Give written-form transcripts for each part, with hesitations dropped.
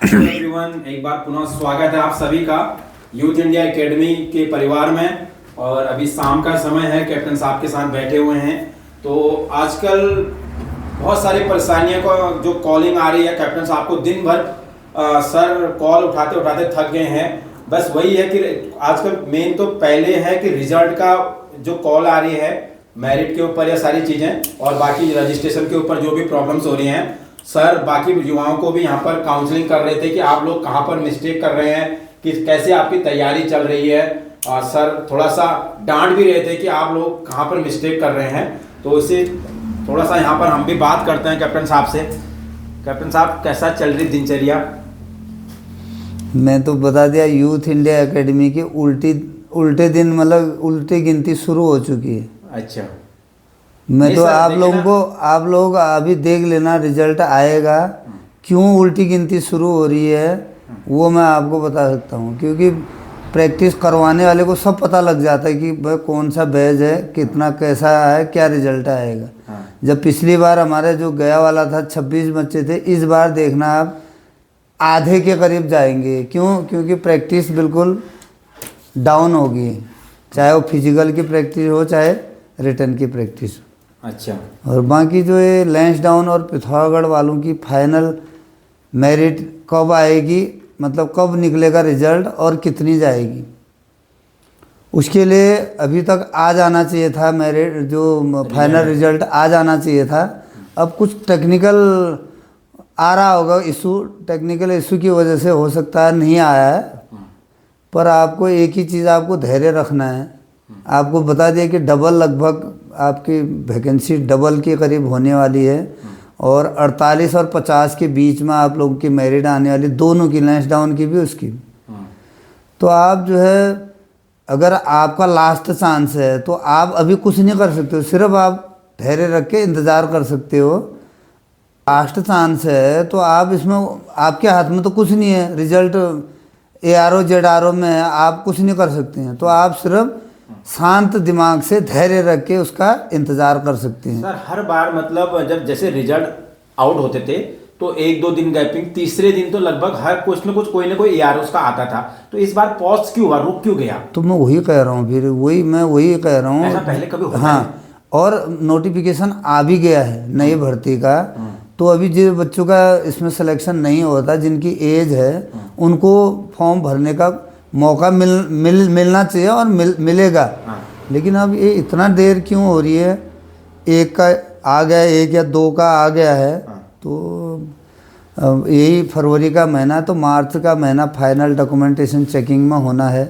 Hello everyone, एक बार पुनः स्वागत है आप सभी का यूथ इंडिया एकेडमी के परिवार में। और अभी शाम का समय है, कैप्टन साहब के साथ बैठे हुए हैं। तो आजकल बहुत सारी परेशानियों का जो कॉलिंग आ रही है कैप्टन साहब को, दिन भर सर कॉल उठाते उठाते थक गए हैं। बस वही है कि आजकल मेन तो पहले है कि रिजल्ट का जो कॉल आ रही है मेरिट के ऊपर या सारी चीज़ें, और बाकी रजिस्ट्रेशन के ऊपर जो भी प्रॉब्लम्स हो रही हैं, सर बाकी युवाओं को भी यहाँ पर काउंसलिंग कर रहे थे कि आप लोग कहाँ पर मिस्टेक कर रहे हैं, कि कैसे आपकी तैयारी चल रही है। और सर थोड़ा सा डांट भी रहे थे कि आप लोग कहाँ पर मिस्टेक कर रहे हैं। तो इसे थोड़ा सा यहाँ पर हम भी बात करते हैं कैप्टन साहब से। कैप्टन साहब, कैसा चल रही दिनचर्या? मैं तो बता दिया, यूथ इंडिया एकेडमी की उल्टे दिन मतलब उल्टी गिनती शुरू हो चुकी है। अच्छा, मैं तो आप लोग अभी देख लेना, रिजल्ट आएगा। क्यों उल्टी गिनती शुरू हो रही है वो मैं आपको बता सकता हूँ, क्योंकि प्रैक्टिस करवाने वाले को सब पता लग जाता है कि भाई कौन सा बैच है, कितना कैसा है, क्या रिजल्ट आएगा। जब पिछली बार हमारे जो गया वाला था 26 बच्चे थे, इस बार देखना आप आधे के करीब जाएंगे। क्यों? क्योंकि प्रैक्टिस बिल्कुल डाउन होगी, चाहे वो फिजिकल की प्रैक्टिस हो चाहे रिटर्न की प्रैक्टिस। अच्छा। और बाकी जो ये लैंसडाउन और पिथौरागढ़ वालों की फाइनल मेरिट कब आएगी, मतलब कब निकलेगा रिजल्ट और कितनी जाएगी, उसके लिए अभी तक आ जाना चाहिए था मेरिट, जो फाइनल रिजल्ट आ जाना चाहिए था। अब कुछ टेक्निकल आ रहा होगा इशू, टेक्निकल इशू की वजह से हो सकता है नहीं आया है। पर आपको एक ही चीज़ आपको धैर्य रखना है। आपको बता दिया कि डबल, लगभग आपकी वैकेंसी डबल के करीब होने वाली है, और 48 और 50 के बीच में आप लोगों की मेरिट आने वाली, दोनों की, लैंसडाउन की भी उसकी। तो आप जो है, अगर आपका लास्ट चांस है तो आप अभी कुछ नहीं कर सकते हो, सिर्फ आप धैर्य रख के इंतज़ार कर सकते हो। लास्ट चांस है तो आप इसमें, आपके हाथ में तो कुछ नहीं है, रिजल्ट ARO ZRO में है, आप कुछ नहीं कर सकते हैं। तो आप सिर्फ शांत दिमाग से धैर्य रख के उसका इंतजार कर सकते हैं। सर हर बार मतलब जब जैसे रिजल्ट आउट होते थे तो 1-2 दिन गैपिंग, तीसरे दिन तो लगभग हर कुछ न कुछ कोई ना कोई ARO उसका आता था। तो इस बार पॉज क्यों हुआ, रुक क्यों गया? तो मैं वही कह रहा हूँ, फिर मैं वही कह रहा हूँ। ऐसा पहले कभी होता हाँ, और नोटिफिकेशन आ भी गया है नई भर्ती का। तो अभी जिन बच्चों का इसमें सिलेक्शन नहीं होता, जिनकी एज है, उनको फॉर्म भरने का मौका मिलना चाहिए और मिलेगा। लेकिन अब ये इतना देर क्यों हो रही है? एक का आ गया, 1 या 2 का आ गया है। तो यही फरवरी का महीना, तो मार्च का महीना फाइनल डॉक्यूमेंटेशन चेकिंग में होना है।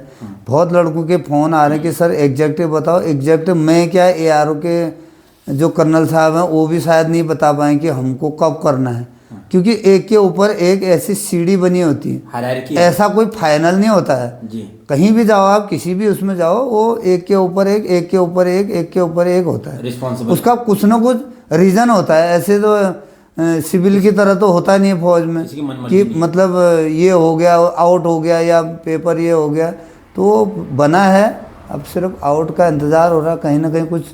बहुत लड़कों के फ़ोन आ रहे हैं कि सर एग्जैक्ट बताओ। एग्जैक्ट मैं क्या, ARO के जो कर्नल साहब हैं वो भी शायद नहीं बता पाएँ कि हमको कब करना है, क्योंकि एक के ऊपर एक ऐसी सीढ़ी बनी होती है, ऐसा कोई फाइनल नहीं होता है जी। कहीं भी जाओ आप, किसी भी उसमें जाओ, वो एक के ऊपर एक, एक के ऊपर एक, एक के ऊपर एक होता है। उसका कुछ ना कुछ रीज़न होता है। ऐसे तो सिविल की तरह तो होता नहीं है फौज में कि मतलब ये हो गया, आउट हो गया, या पेपर ये हो गया। तो बना है, अब सिर्फ आउट का इंतज़ार हो रहा। कहीं ना कहीं कुछ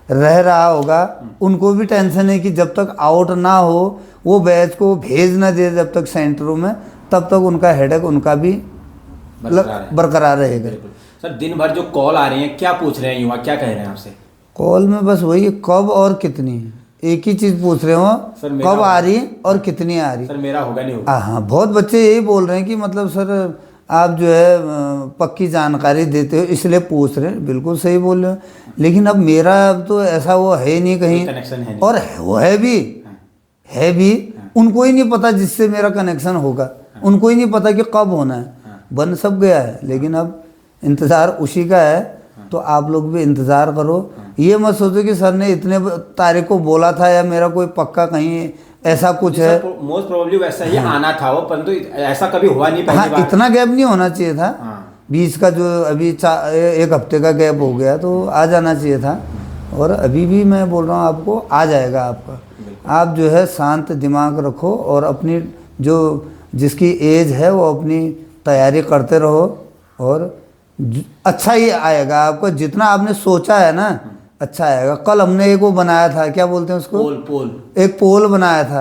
रह रहा होगा। उनको भी टेंशन है कि जब तक आउट ना हो, वो बैच को भेज ना दे जब तक सेंटरों में, तब तक उनका हेडेक उनका भी बरकरार रहेगा। सर दिन भर जो कॉल आ रही हैं, क्या पूछ रहे हैं युवा, क्या कह रहे हैं आपसे? कॉल में बस वही कब और कितनी, एक ही चीज़ पूछ रहे हो, कब आ रही और कितनी आ रही। सर मेरा होगा नहीं होगा? हाँ, बहुत बच्चे यही बोल रहे हैं कि मतलब सर आप जो है पक्की जानकारी देते हो इसलिए पूछ रहे हैं। बिल्कुल सही बोल रहे हो, लेकिन अब मेरा अब तो ऐसा वो है नहीं कहीं, कनेक्शन है नहीं। और वो है भी उनको ही नहीं पता जिससे मेरा कनेक्शन होगा, उनको ही नहीं पता कि कब होना है। बन सब गया है, लेकिन अब इंतज़ार उसी का है। तो आप लोग भी इंतज़ार करो। ये मत सोचो कि सर ने इतने तारीख को बोला था, या मेरा कोई पक्का कहीं ऐसा कुछ है। मोस्ट प्रोबेबली वैसा ही आना था वो, परंतु ऐसा कभी हुआ नहीं पहली बार। इतना गैप नहीं होना चाहिए था। बीच का जो अभी 1 हफ्ते का गैप हो गया, तो आ जाना चाहिए था। और अभी भी मैं बोल रहा हूँ आपको, आ जाएगा आपका। आप जो है शांत दिमाग रखो, और अपनी जो जिसकी एज है वो अपनी तैयारी करते रहो, और अच्छा ही आएगा आपको। जितना आपने सोचा है ना, अच्छा आएगा। कल हमने एक वो बनाया था, क्या बोलते हैं उसको, पोल एक पोल बनाया था।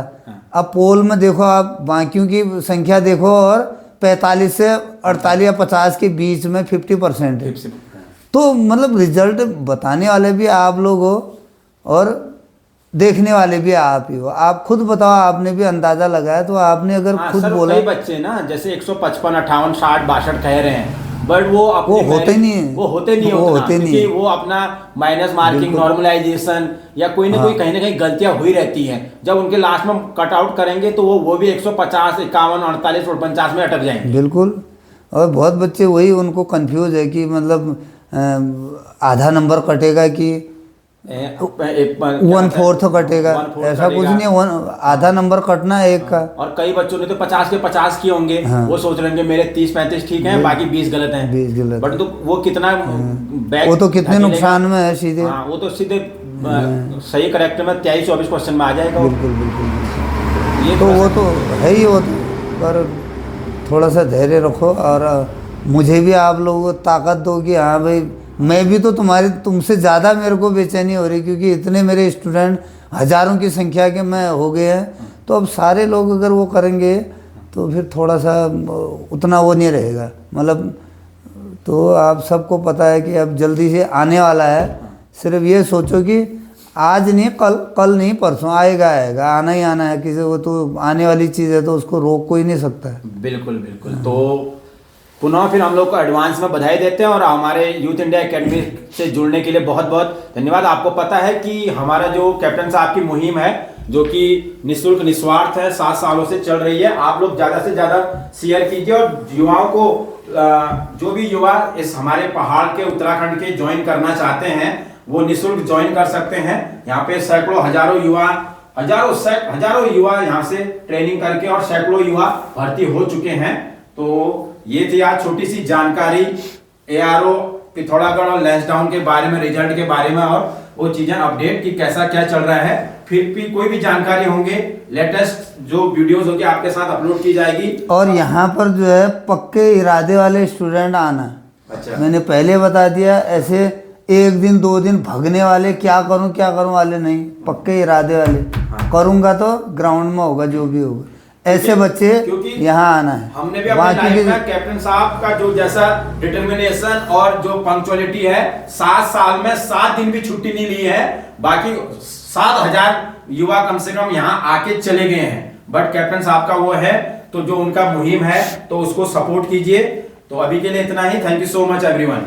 अब पोल में देखो, आप बाकियों की संख्या देखो और 45 से 48 या 50 के बीच में 50% है। तो मतलब रिजल्ट बताने वाले भी आप लोग हो और देखने वाले भी आप ही हो। आप खुद बताओ, आपने भी अंदाजा लगाया, तो आपने अगर खुद बोला। कई बच्चे ना जैसे 155, 58, 60, 62 कह रहे हैं, बट वो होते नहीं है, वो होते नहीं क्योंकि वो अपना माइनस मार्किंग, नॉर्मलाइजेशन या कोई ना कोई कहीं ना कहीं गलतियां हुई रहती हैं। जब उनके लास्ट में कट आउट करेंगे तो वो भी 150, 51, 48, 49 में अटक जाएंगे। बिल्कुल। और बहुत बच्चे वही, उनको कंफ्यूज है कि मतलब आधा नंबर कटेगा कि 1/4 कटेगा, ऐसा कुछ नहीं है। आधा नंबर कटना है एक का। और कई बच्चों ने तो 50 के 50 किए होंगे। वो सोच रहे मेरे 30-35 ठीक हैं, बाकी 20 गलत हैं। 20 गलत, बट तो वो कितना बैक, वो तो कितने नुकसान में है सीधे। वो तो सीधे सही करेक्ट में 23-24 क्वेश्चन में आ जाएगा। बिल्कुल बिल्कुल। ये तो वो तो है ही, वो तो। पर थोड़ा सा धैर्य रखो और मुझे भी आप लोगों को ताकत दो कि हाँ भाई, मैं भी तो तुमसे ज़्यादा मेरे को बेचैनी हो रही, क्योंकि इतने मेरे स्टूडेंट हज़ारों की संख्या के में हो गए हैं। तो अब सारे लोग अगर वो करेंगे तो फिर थोड़ा सा उतना वो नहीं रहेगा, मतलब। तो आप सबको पता है कि अब जल्दी से आने वाला है। सिर्फ ये सोचो कि आज नहीं, कल नहीं, परसों आएगा, आना ही आना है। किसी को तो आने वाली चीज़ है तो उसको रोक कोई नहीं सकता है। बिल्कुल बिल्कुल। तो पुनः फिर हम लोग को एडवांस में बधाई देते हैं और हमारे यूथ इंडिया एकेडमी से जुड़ने के लिए बहुत बहुत धन्यवाद। आपको पता है कि हमारा जो कैप्टन साहब की मुहिम है, जो कि निःशुल्क निस्वार्थ है, 7 सालों से चल रही है। आप लोग ज़्यादा से ज़्यादा शेयर कीजिए और युवाओं को, जो भी युवा इस हमारे पहाड़ के, उत्तराखंड के ज्वाइन करना चाहते हैं, वो निःशुल्क ज्वाइन कर सकते हैं। यहाँ पे सैकड़ों हजारों युवा यहाँ से ट्रेनिंग करके और सैकड़ों युवा भर्ती हो चुके हैं। तो ये थी आज छोटी सी जानकारी ARO पिथौरागढ़ और लैंसडाउन के बारे में, रिजल्ट के बारे में और वो चीजें अपडेट कि कैसा क्या चल रहा है। फिर भी कोई भी जानकारी होंगे, लेटेस्ट जो वीडियोस होगी आपके साथ अपलोड की जाएगी। और यहाँ पर जो है पक्के इरादे वाले स्टूडेंट आना। अच्छा, मैंने पहले बता दिया, ऐसे 1 दिन 2 दिन भगने वाले, क्या करूं वाले नहीं, पक्के इरादे वाले। करूंगा तो ग्राउंड में होगा जो भी होगा। ऐसे बच्चे यहाँ आना है। हमने भी अपने लाइफ में कैप्टन साहब का जो जैसा डिटर्मिनेशन और जो पंक्चुअलिटी है, 7 साल में 7 दिन भी छुट्टी नहीं ली है। बाकी 7,000 युवा कम से कम यहाँ आके चले गए हैं, बट कैप्टन साहब का वो है, तो जो उनका मुहिम है तो उसको सपोर्ट कीजिए। तो अभी के लिए इतना ही। Thank you so much everyone.